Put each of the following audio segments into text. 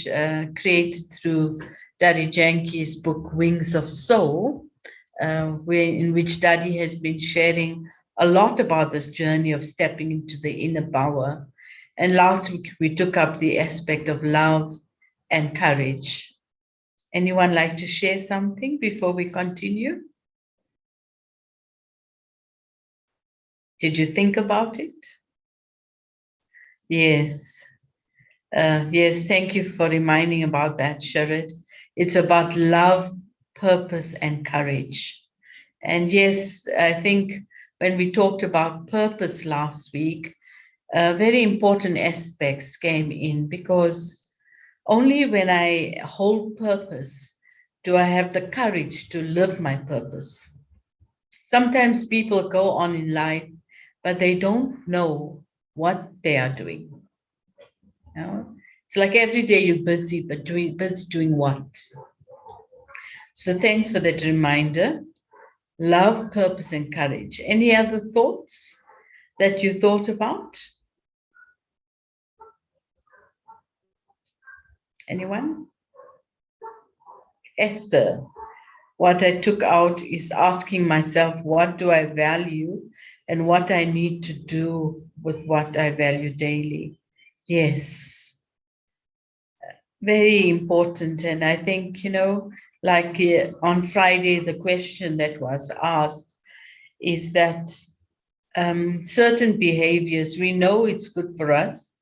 created through Daddy Janki's book, Wings of Soul, in which Daddy has been sharing a lot about this journey of stepping into the inner power. And last week, we took up the aspect of love and courage. Anyone like to share something before we continue? Did you think about it? Yes. Yes, thank you for reminding about that, Sharad. It's about love, purpose, and courage. And yes, I think when we talked about purpose last week, very important aspects came in, because only when I hold purpose do I have the courage to live my purpose. Sometimes people go on in life, but they don't know what they are doing. You know? It's like every day you're busy, but busy doing what? So thanks for that reminder. Love, purpose, and courage. Any other thoughts that you thought about? Anyone? Esther, what I took out is asking myself, what do I value and what I need to do with what I value daily? Yes, very important. And I think, like on Friday, the question that was asked is that certain behaviors, we know it's good for us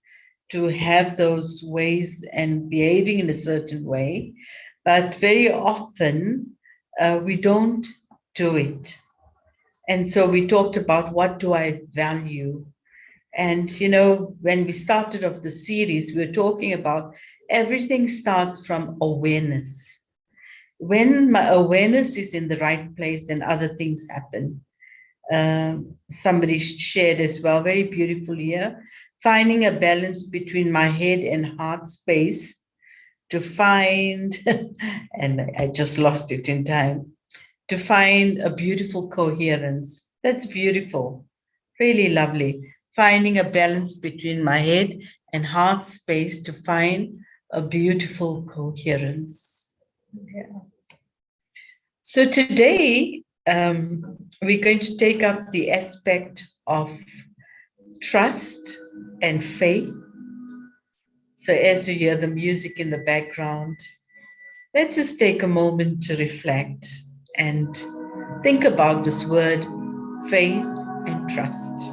to have those ways and behaving in a certain way, but very often we don't do it. And so we talked about, what do I value? And, when we started off the series, we were talking about everything starts from awareness. When my awareness is in the right place, then other things happen. Somebody shared as well, very beautifully here, finding a balance between my head and heart space to find, and I just lost it in time, to find a beautiful coherence. That's beautiful, really lovely. Finding a balance between my head and heart space to find a beautiful coherence. Yeah. So today, we're going to take up the aspect of trust and faith. So as you hear the music in the background, let's just take a moment to reflect and think about this word, faith and trust.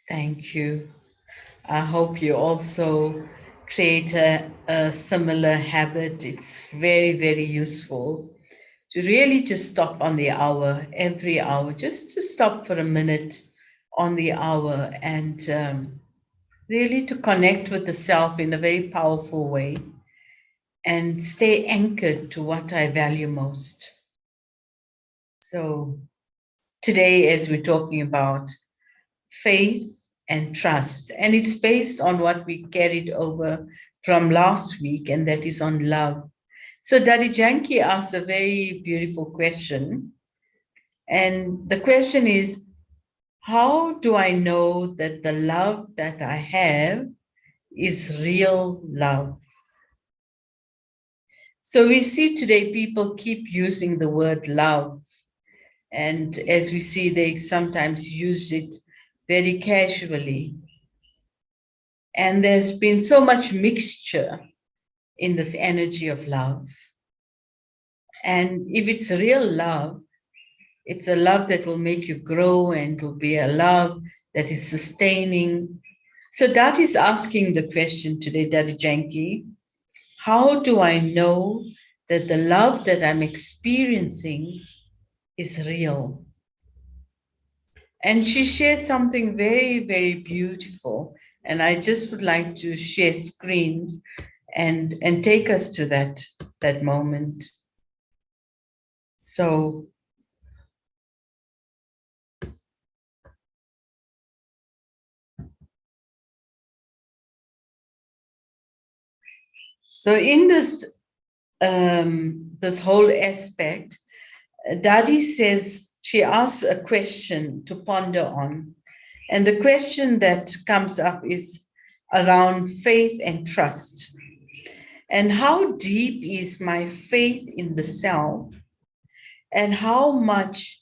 Thank you. I hope you also create a similar habit. It's very, very useful to really just stop on the hour, every hour, just to stop for a minute on the hour, and really to connect with the self in a very powerful way and stay anchored to what I value most. So today, as we're talking about faith and trust, and it's based on what we carried over from last week, and that is on love. So Daddy Janki asked a very beautiful question. And the question is, how do I know that the love that I have is real love? So we see today people keep using the word love. And as we see, they sometimes use it very casually. And there's been so much mixture in this energy of love. And if it's real love, it's a love that will make you grow and will be a love that is sustaining. So that is asking the question today, Daddy Janki, how do I know that the love that I'm experiencing is real? And she shares something very, very beautiful. And I just would like to share screen and take us to that moment. So in this this whole aspect, Dadi says she asks a question to ponder on. And the question that comes up is around faith and trust. And how deep is my faith in the self? And how much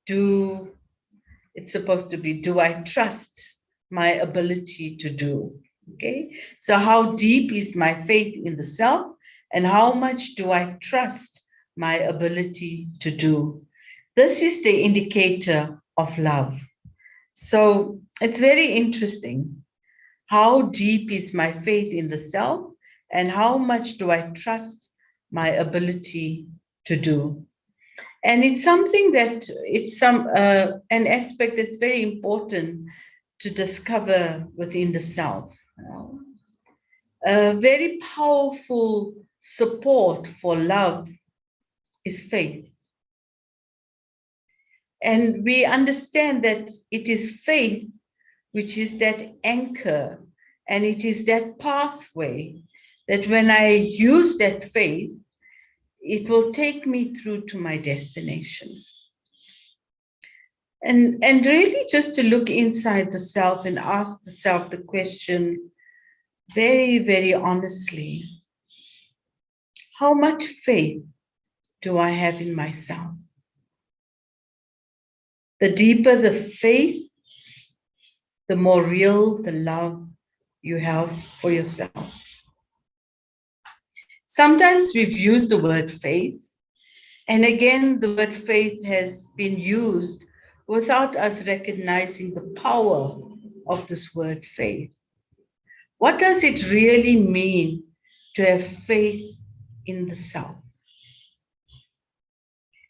it's supposed to be, do I trust my ability to do? Okay, so how deep is my faith in the self? And how much do I trust my ability to do? This is the indicator of love. So it's very interesting. How deep is my faith in the self? And how much do I trust my ability to do? And it's something that it's an aspect that's very important to discover within the self. You know? A very powerful support for love is faith. And we understand that it is faith which is that anchor, and it is that pathway that when I use that faith, it will take me through to my destination. And really just to look inside the self and ask the self the question very, very honestly, how much faith do I have in myself? The deeper the faith, the more real the love you have for yourself. Sometimes we've used the word faith, and again, the word faith has been used without us recognizing the power of this word faith. What does it really mean to have faith in the self?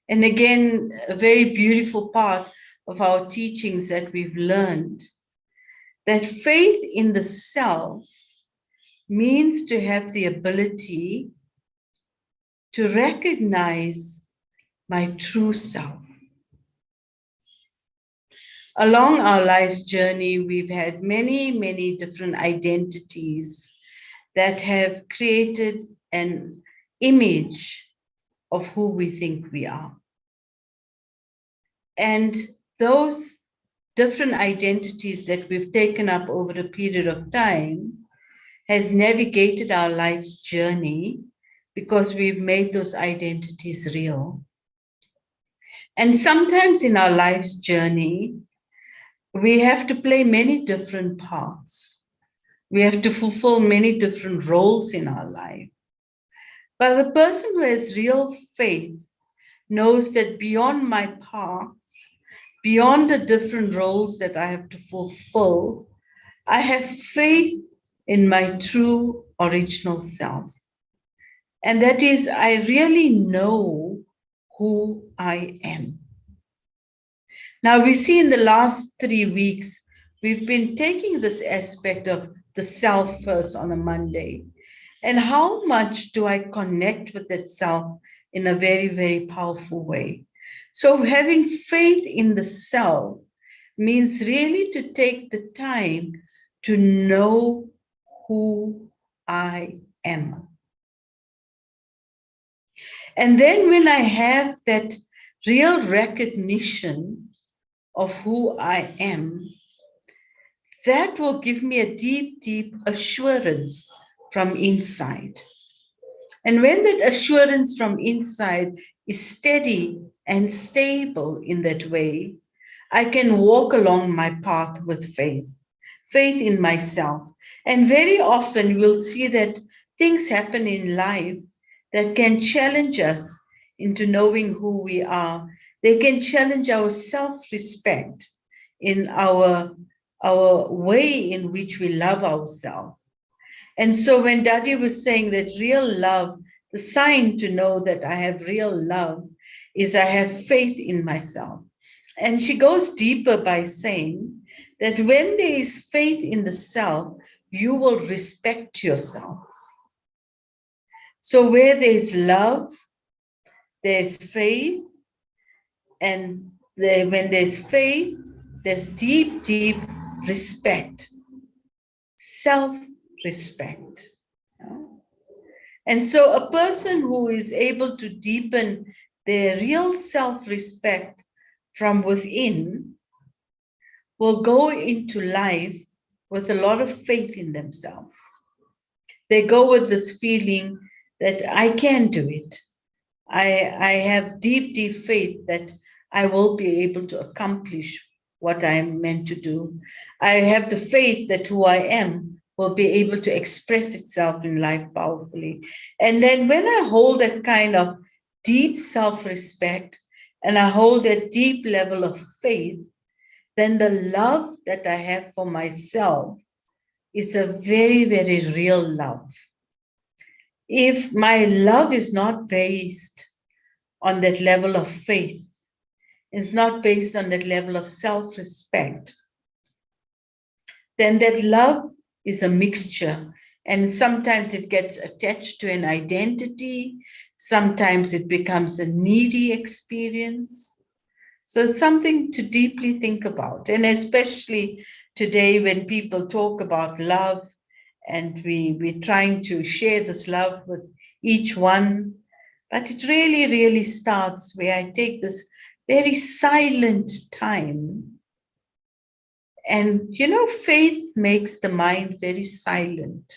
And again, a very beautiful part of our teachings that we've learned, that faith in the self means to have the ability to recognize my true self. Along our life's journey, we've had many, many different identities that have created an image of who we think we are. And those different identities that we've taken up over a period of time has navigated our life's journey because we've made those identities real. And sometimes in our life's journey, we have to play many different parts. We have to fulfill many different roles in our life. But the person who has real faith knows that beyond my parts, beyond the different roles that I have to fulfill, I have faith in my true original self. And that is, I really know who I am. Now, we see in the last 3 weeks, we've been taking this aspect of the self first on a Monday. And how much do I connect with that self in a very, very powerful way? So having faith in the self means really to take the time to know who I am. And then when I have that real recognition of who I am, that will give me a deep, deep assurance from inside. And when that assurance from inside is steady and stable in that way, I can walk along my path with faith, faith in myself. And very often we'll see that things happen in life that can challenge us into knowing who we are. They can challenge our self-respect in our way in which we love ourselves. And so when Daddy was saying that real love, the sign to know that I have real love is I have faith in myself. And she goes deeper by saying that when there is faith in the self, you will respect yourself. So where there's love, there's faith, and when there's faith, there's deep, deep respect, self-respect. And so a person who is able to deepen their real self-respect from within will go into life with a lot of faith in themselves. They go with this feeling that I can do it. I have deep, deep faith that I will be able to accomplish what I am meant to do. I have the faith that who I am will be able to express itself in life powerfully. And then when I hold that kind of deep self-respect and I hold that deep level of faith, then the love that I have for myself is a very, very real love. If my love is not based on that level of faith, is not based on that level of self-respect, then that love is a mixture. And sometimes it gets attached to an identity. Sometimes it becomes a needy experience. So it's something to deeply think about. And especially today when people talk about love and we're trying to share this love with each one, but it really, really starts where I take this very silent time. And, you know, faith makes the mind very silent.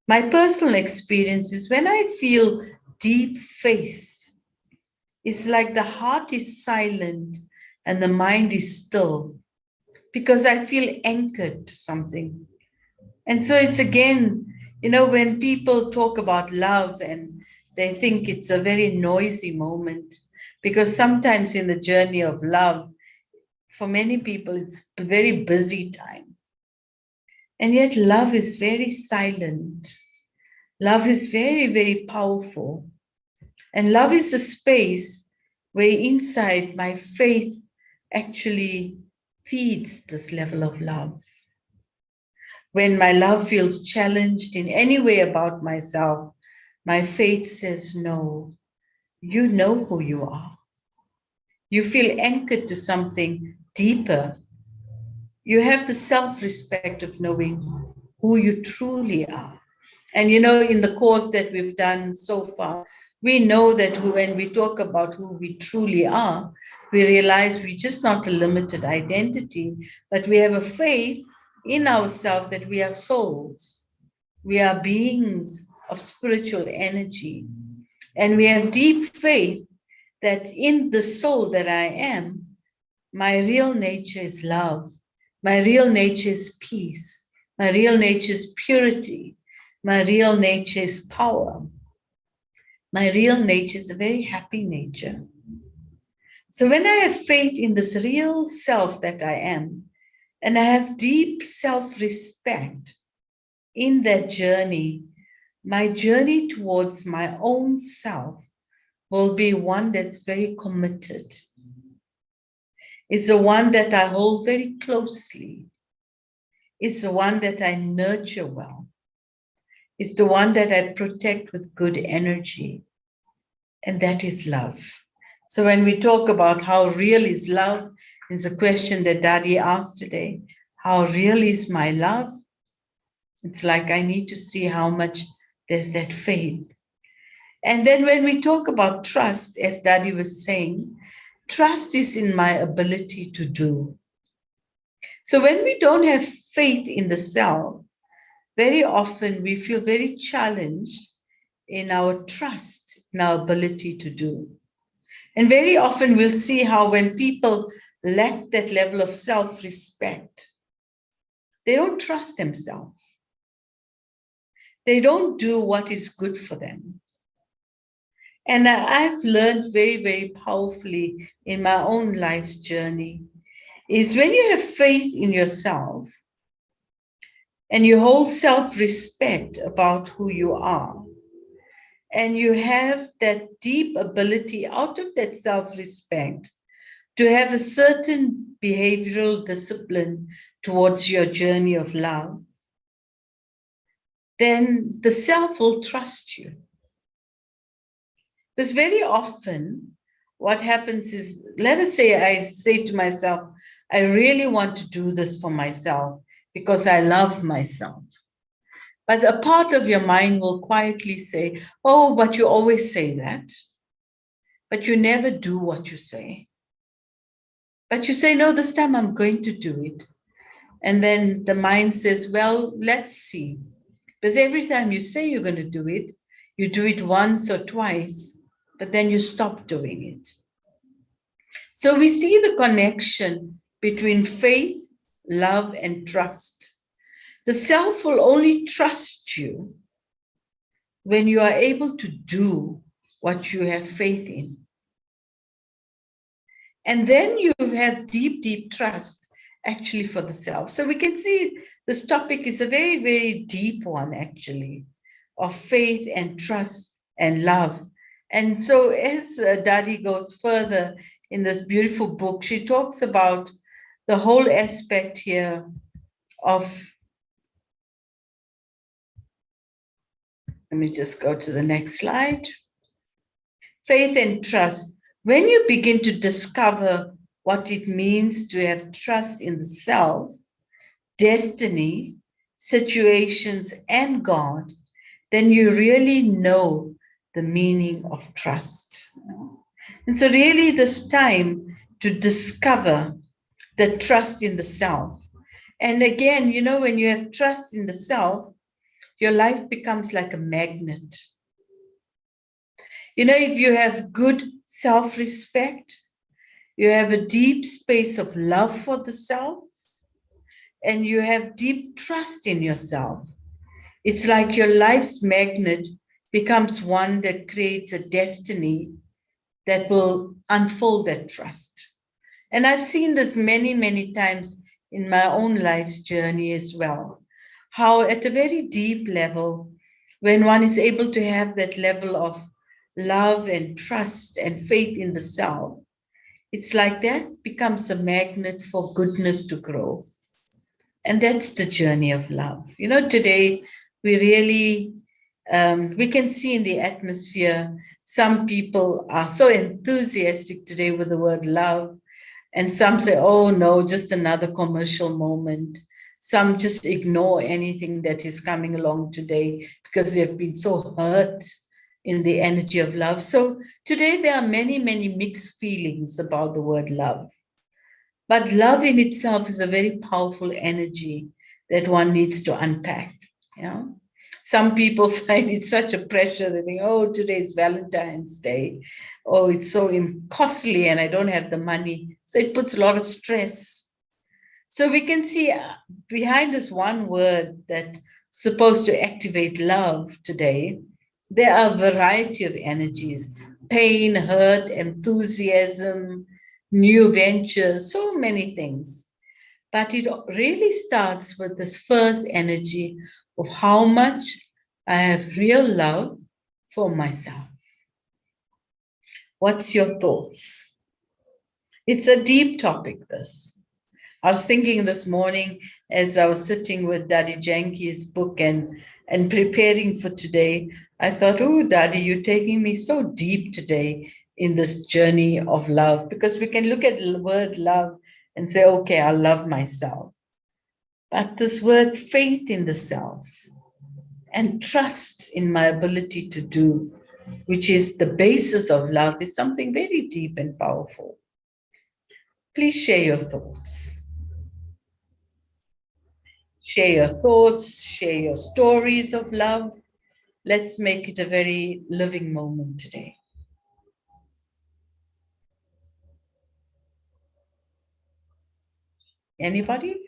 My personal experience is when I feel deep faith, it's like the heart is silent and the mind is still because I feel anchored to something. And so it's again, you know, when people talk about love and they think it's a very noisy moment, because sometimes in the journey of love, for many people, it's a very busy time. And yet love is very silent. Love is very, very powerful. And love is a space where inside my faith actually feeds this level of love. When my love feels challenged in any way about myself, my faith says, no, you know who you are. You feel anchored to something deeper. You have the self-respect of knowing who you truly are. And you know, in the course that we've done so far, we know that when we talk about who we truly are, we realize we're just not a limited identity, but we have a faith in ourselves that we are souls. We are beings of spiritual energy. And we have deep faith that in the soul that I am, my real nature is love. My real nature is peace. My real nature is purity. My real nature is power. My real nature is a very happy nature. So when I have faith in this real self that I am, and I have deep self-respect in that journey, my journey towards my own self will be one that's very committed. It's the one that I hold very closely. It's the one that I nurture well. It's the one that I protect with good energy. And that is love. So when we talk about how real is love, it's a question that Daddy asked today. How real is my love? It's like I need to see how much there's that faith. And then when we talk about trust, as Daddy was saying, trust is in my ability to do. So when we don't have faith in the self, very often we feel very challenged in our trust, in our ability to do. And very often we'll see how when people lack that level of self-respect, they don't trust themselves. They don't do what is good for them. And I've learned very, very powerfully in my own life's journey is when you have faith in yourself and you hold self-respect about who you are, and you have that deep ability out of that self-respect to have a certain behavioral discipline towards your journey of love, then the self will trust you. Because very often what happens is, let us say I say to myself, I really want to do this for myself because I love myself. But a part of your mind will quietly say, oh, but you always say that. But you never do what you say. But you say, no, this time I'm going to do it. And then the mind says, well, let's see. Because every time you say you're going to do it, you do it once or twice, but then you stop doing it. So we see the connection between faith, love, and trust. The self will only trust you when you are able to do what you have faith in. And then you have deep, deep trust actually for the self. So we can see this topic is a very, very deep one actually, of faith and trust and love. And so as Dadi goes further in this beautiful book, she talks about the whole aspect here of, let me just go to the next slide. Faith and trust. When you begin to discover what it means to have trust in the self, destiny, situations, and God, then you really know the meaning of trust. And so really this time to discover the trust in the self. And again, you know, when you have trust in the self, your life becomes like a magnet. You know, if you have good self-respect, you have a deep space of love for the self, and you have deep trust in yourself, it's like your life's magnet becomes one that creates a destiny that will unfold that trust. And I've seen this many, many times in my own life's journey as well, how at a very deep level, when one is able to have that level of love and trust and faith in the self, it's like that becomes a magnet for goodness to grow. And that's the journey of love. You know, today we really, we can see in the atmosphere, some people are so enthusiastic today with the word love. And some say, oh no, just another commercial moment. Some just ignore anything that is coming along today because they've been so hurt in the energy of love. So today there are many, many mixed feelings about the word love. But love in itself is a very powerful energy that one needs to unpack. Yeah. Some people find it such a pressure. They think, oh, today's Valentine's Day. Oh, it's so costly and I don't have the money. So it puts a lot of stress. So we can see behind this one word that's supposed to activate love today, there are a variety of energies: pain, hurt, enthusiasm, new ventures, so many things. But it really starts with this first energy of how much I have real love for myself. What's your thoughts? It's a deep topic, this. I was thinking this morning as I was sitting with Dadi Janki's book and preparing for today, I thought, oh, Dadi, you're taking me so deep today in this journey of love, because we can look at the word love and say, okay, I love myself. But this word faith in the self and trust in my ability to do, which is the basis of love, is something very deep and powerful. Please share your thoughts. Share your thoughts, share your stories of love. Let's make it a very living moment today. Anybody?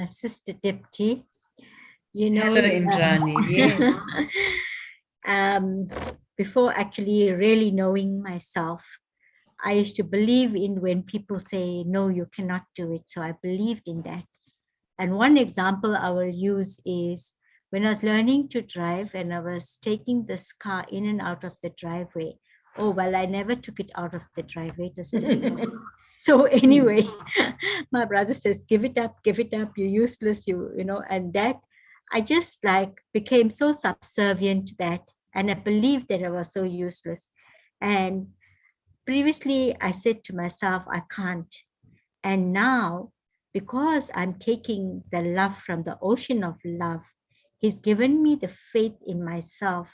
Sister Dipti, you know, Hello, Indrani. Yes. Before actually really knowing myself, I used to believe in when people say, no, you cannot do it. So I believed in that. And one example I will use is when I was learning to drive and I was taking this car in and out of the driveway. Oh, well, I never took it out of the driveway. So anyway, my brother says, give it up, you're useless, you know, and that I just like became so subservient to that. And I believed that I was so useless. And previously I said to myself, I can't. And now, because I'm taking the love from the ocean of love, he's given me the faith in myself.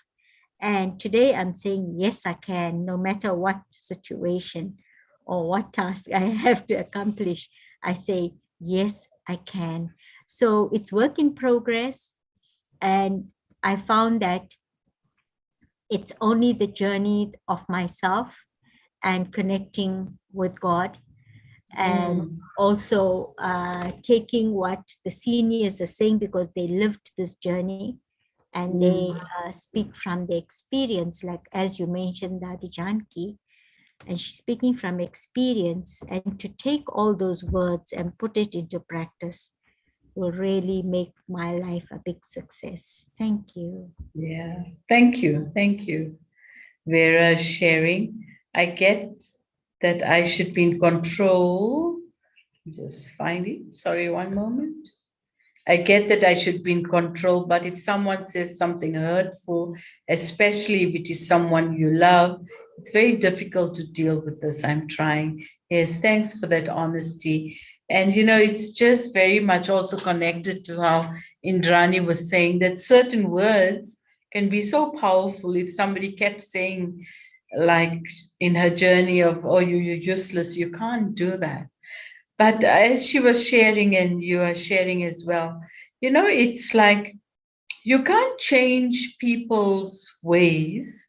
And today I'm saying, yes, I can, no matter what situation or what task I have to accomplish. I say, yes, I can. So it's work in progress. And I found that it's only the journey of myself and connecting with God, and also taking what the seniors are saying because they lived this journey and they speak from the experience, like as you mentioned, Dadi Janki, and she's speaking from experience, and to take all those words and put it into practice will really make my life a big success. Thank you. Yeah, thank you. Thank you. Vera sharing. I get that I should be in control. Just find it. Sorry, one moment. I get that I should be in control, but if someone says something hurtful, especially if it is someone you love, it's very difficult to deal with this. I'm trying. Yes, thanks for that honesty. And, you know, it's just very much also connected to how Indrani was saying that certain words can be so powerful. If somebody kept saying, like in her journey of, oh, you're useless, you can't do that. But as she was sharing, and you are sharing as well, you know, it's like you can't change people's ways,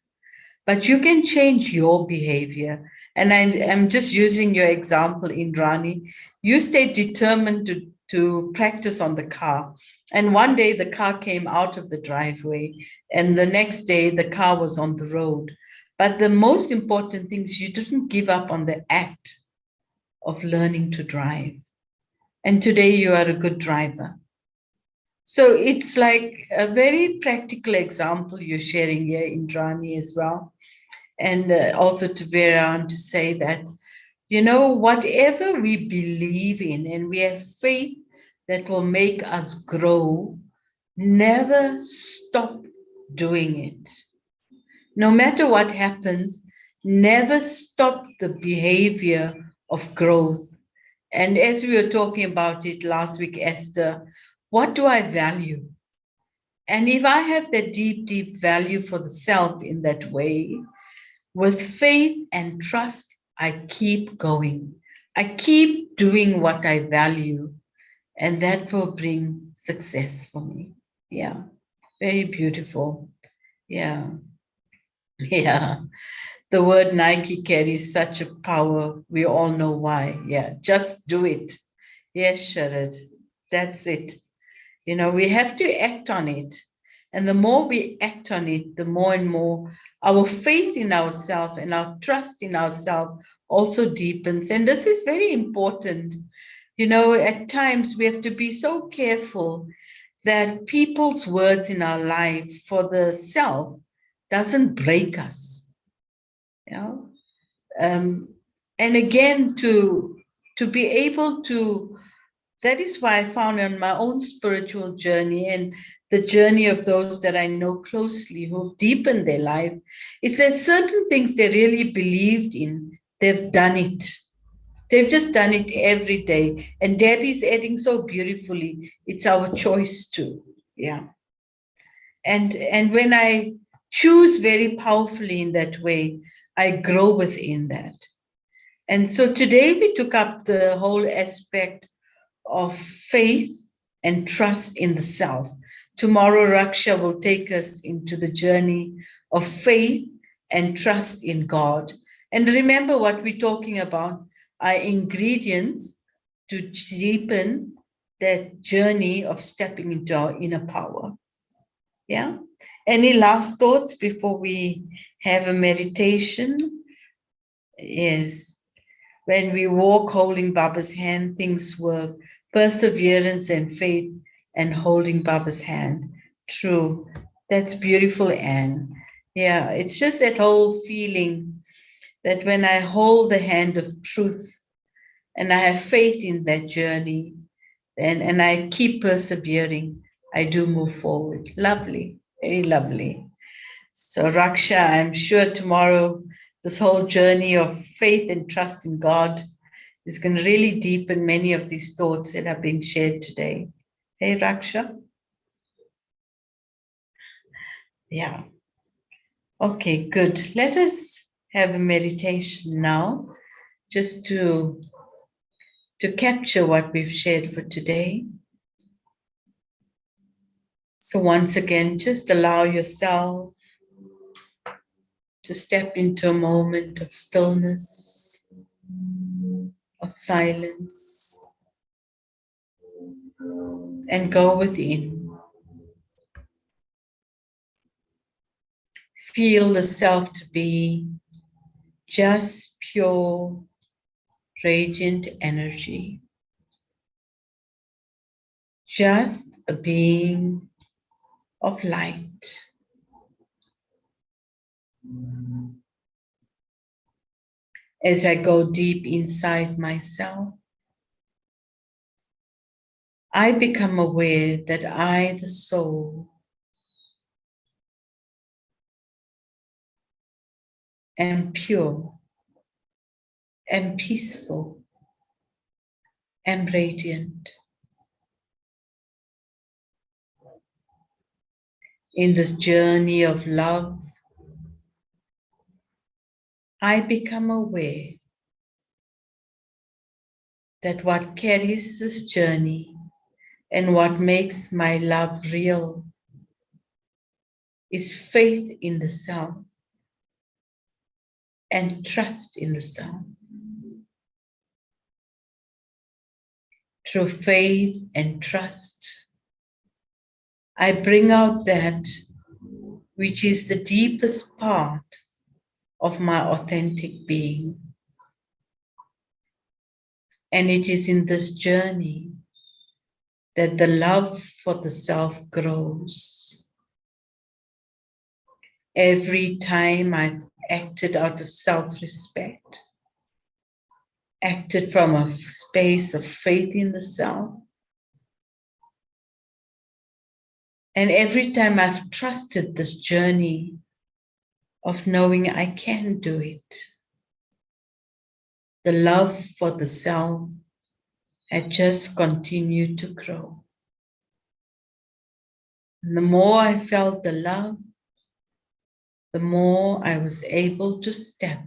but you can change your behavior. And I'm just using your example, Indrani. You stayed determined to practice on the car. And one day the car came out of the driveway, and the next day the car was on the road. But the most important thing is you didn't give up on the act of learning to drive. And today you are a good driver. So it's like a very practical example you're sharing here, Indrani, as well. And also to Vera, and to say that, you know, whatever we believe in and we have faith that will make us grow, never stop doing it. No matter what happens, never stop the behavior of growth. And as we were talking about it last week, Esther, what do I value? And if I have that deep, deep value for the self in that way, with faith and trust, I keep going. I keep doing what I value, and that will bring success for me. Yeah, very beautiful. Yeah, yeah. The word Nike carries such a power. We all know why. Yeah, just do it. Yes, Sharad, that's it. You know, we have to act on it. And the more we act on it, the more and more our faith in ourselves and our trust in ourselves also deepens. And this is very important. You know, at times we have to be so careful that people's words in our life for the self doesn't break us. You know, and again to be able to, that is why I found on my own spiritual journey and the journey of those that I know closely who've deepened their life, is that certain things they really believed in, they've done it. They've just done it every day. And Debbie's adding so beautifully, it's our choice to. Yeah. And when I choose very powerfully in that way, I grow within that. And so today we took up the whole aspect of faith and trust in the self. Tomorrow, Raksha will take us into the journey of faith and trust in God. And remember what we're talking about are ingredients to deepen that journey of stepping into our inner power. Yeah. Any last thoughts before we have a meditation? Yes. When we walk holding Baba's hand, things work. Perseverance and faith and holding Baba's hand. True. That's beautiful, Anne. Yeah, it's just that whole feeling that when I hold the hand of truth and I have faith in that journey, and I keep persevering, I do move forward. Lovely, very lovely. So Raksha, I'm sure tomorrow this whole journey of faith and trust in God is going to really deepen many of these thoughts that have been shared today. Hey, Raksha? Yeah. Okay, good. Let us have a meditation now, just to capture what we've shared for today. So once again, just allow yourself to step into a moment of stillness, of silence, and go within. Feel the self to be just pure, radiant energy. Just a being of light. As I go deep inside myself, I become aware that I, the soul, am pure, am peaceful, am radiant. In this journey of love, I become aware that what carries this journey and what makes my love real is faith in the self and trust in the self. Through faith and trust, I bring out that which is the deepest part of my authentic being. And it is in this journey that the love for the self grows. Every time I've acted out of self-respect, acted from a space of faith in the self, and every time I've trusted this journey of knowing I can do it, the love for the self had just continued to grow. And the more I felt the love, the more I was able to step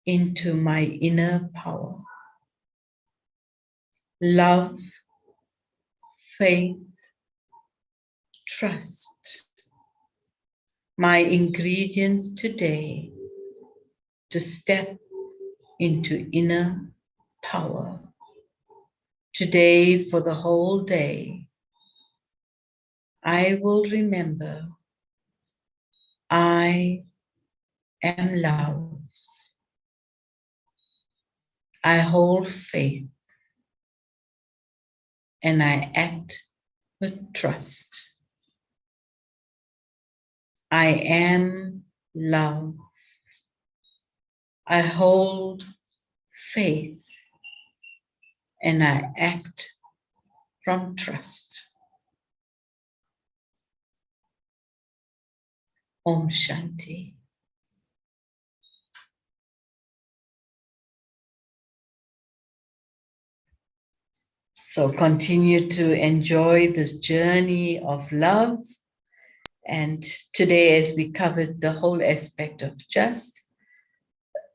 into my inner power. Love, faith, trust. My ingredients today to step into inner power. Today, for the whole day, I will remember I am love. I hold faith and I act with trust. I am love. I hold faith and I act from trust. Om Shanti. So continue to enjoy this journey of love. And today, as we covered the whole aspect of just,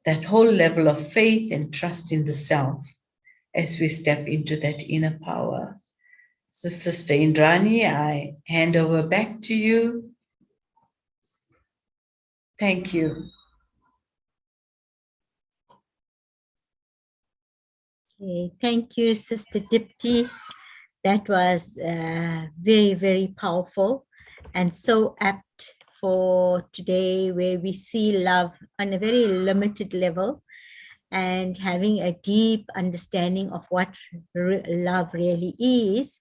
that whole level of faith and trust in the self as we step into that inner power. So Sister Indrani, I hand over back to you. Thank you. Okay, thank you, Sister Dipti. That was very, very powerful and so apt for today, where we see love on a very limited level and having a deep understanding of what love really is.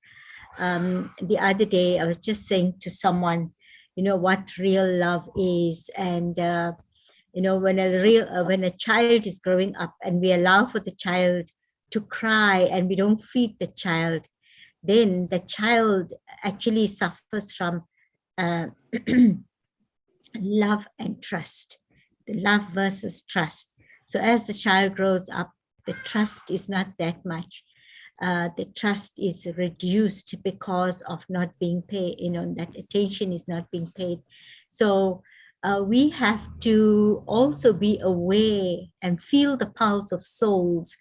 The other day, I was just saying to someone, what real love is. And, when a child is growing up and we allow for the child to cry and we don't feed the child, then the child actually suffers from love and trust, the love versus trust. So as the child grows up, the trust is not that much. The trust is reduced because of not being paid, that attention is not being paid. So we have to also be aware and feel the pulse of souls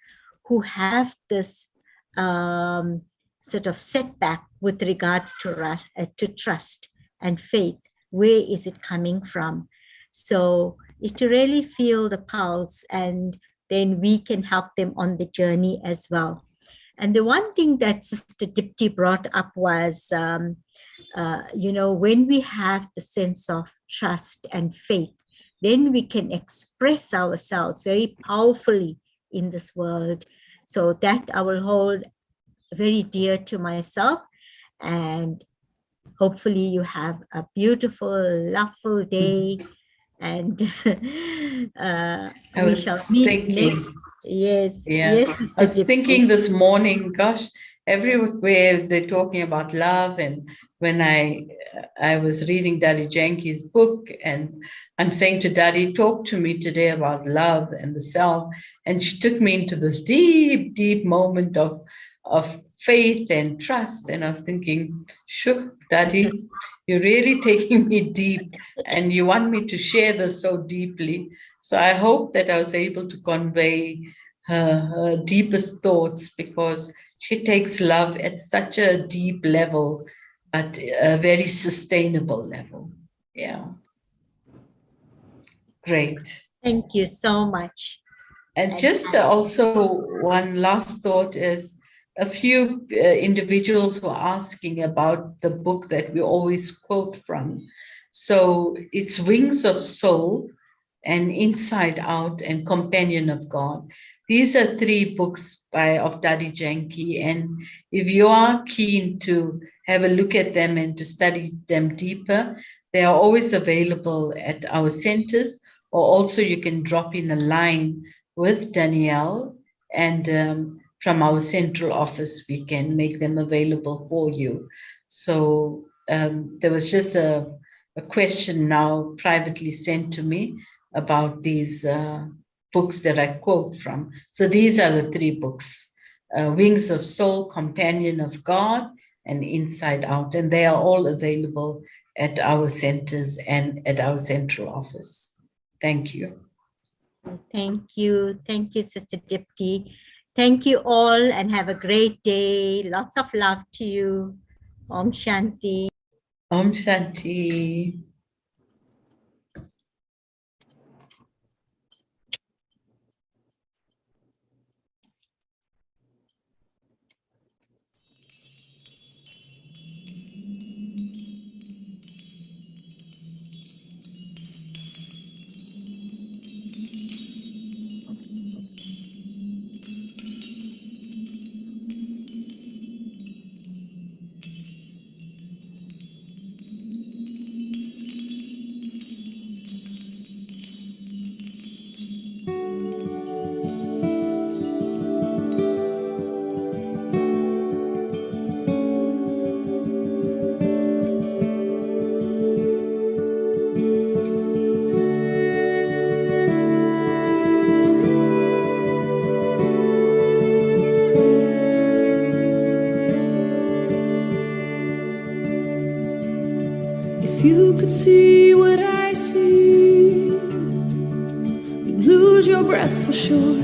who have this sort of setback with regards to trust and faith. Where is it coming from? So is to really feel the pulse, and then we can help them on the journey as well. And the one thing that Sister Dipti brought up was, when we have the sense of trust and faith, then we can express ourselves very powerfully in this world. So that I will hold very dear to myself. And hopefully you have a beautiful, lovely day. And we shall meet next. Yes, yeah. yes. I was thinking this morning, gosh, everywhere they're talking about love. And when I was reading Daddy Janki's book, and I'm saying to Daddy, talk to me today about love and the self. And she took me into this deep, deep moment of faith and trust. And I was thinking, sure, Daddy, you're really taking me deep, and you want me to share this so deeply. So I hope that I was able to convey her deepest thoughts, because she takes love at such a deep level, but a very sustainable level. Yeah. Great. Thank you so much. And just also one last thought is, a few individuals were asking about the book that we always quote from. So it's Wings of Soul and Inside Out and Companion of God. These are 3 books of Daddy Janki. And if you are keen to have a look at them and to study them deeper, they are always available at our centers, or also you can drop in a line with Danielle, and from our central office, we can make them available for you. So there was just a question now privately sent to me about these books that I quote from. So these are the 3 books, Wings of Soul, Companion of God, and Inside Out. And they are all available at our centers and at our central office. Thank you. Thank you. Thank you, Sister Dipti. Thank you all, and have a great day. Lots of love to you. Om Shanti. Om Shanti. If you could see what I see, you'd lose lose your breath for sure.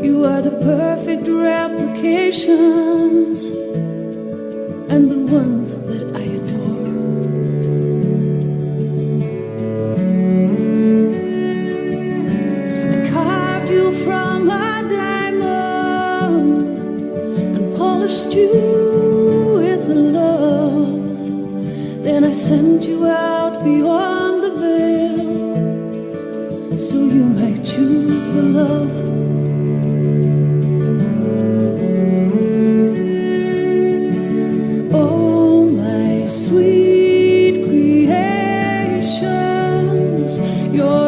You are the perfect replications and the ones that I adore. I carved you from a diamond and polished you with love. Then I sent you out beyond the veil so you might choose the love.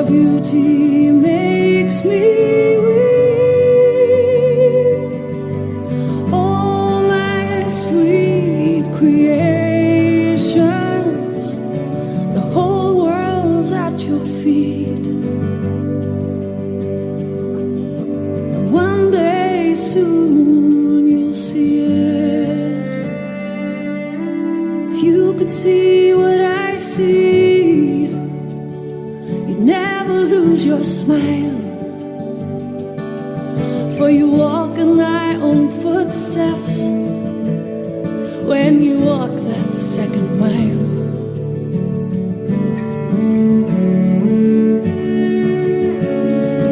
Beauty makes me weak. Oh, my sweet creations, the whole world's at your feet. And one day soon you'll see it. If you could see what I see, never lose your smile, for you walk in thy own footsteps when you walk that second mile.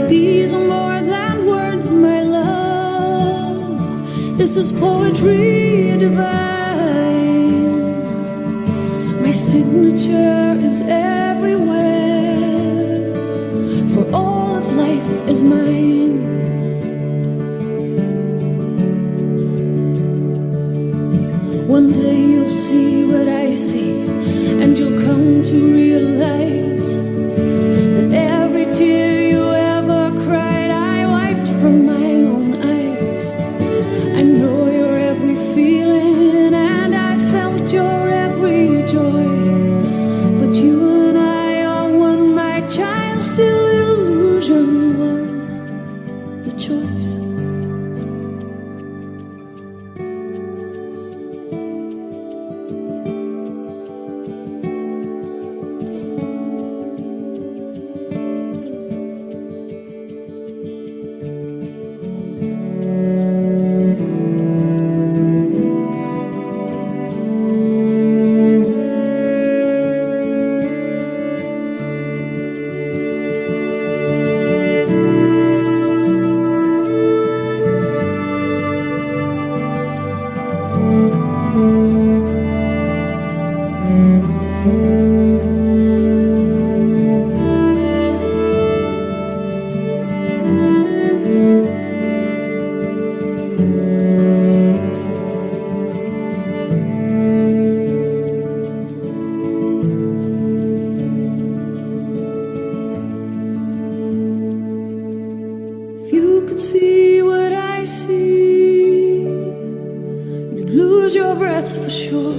These are more than words, my love. This is poetry divine. My signature is everywhere. For all of life is mine. One day you'll see what I see, and you'll come to realize that every tear you ever cried I wiped from my own eyes. I know your every feeling and I felt your every joy. But you and I are one, my child, still was the choice. If you could see what I see, you'd lose your breath for sure.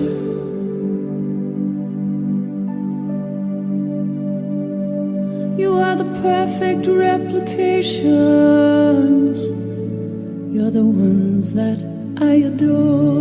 You are the perfect replications. You're the ones that I adore.